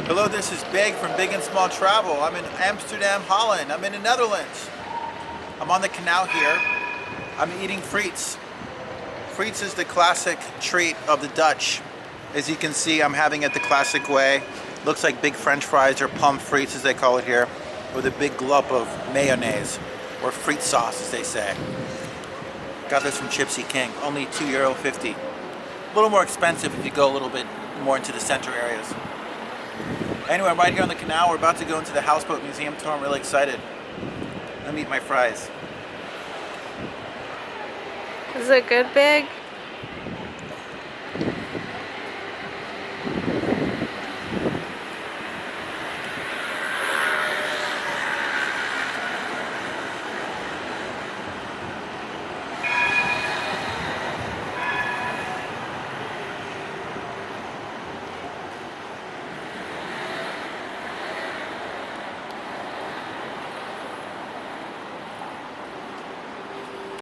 Hello, this is Big from Big and Small Travel. I'm in Amsterdam, Holland. I'm in the Netherlands. I'm on the canal here. I'm eating frites. Frites is the classic treat of the Dutch. As you can see, I'm having it the classic way. Looks like big French fries, or pommes frites as they call it here, with a big glop of mayonnaise, or frite sauce as they say. Got this from Gypsy King, only €2.50. A little more expensive if you go a little bit more into the center areas. Anyway, I'm right here on the canal. We're about to go into the Houseboat Museum tour. I'm really excited. Let me eat my fries. Is it good, Big?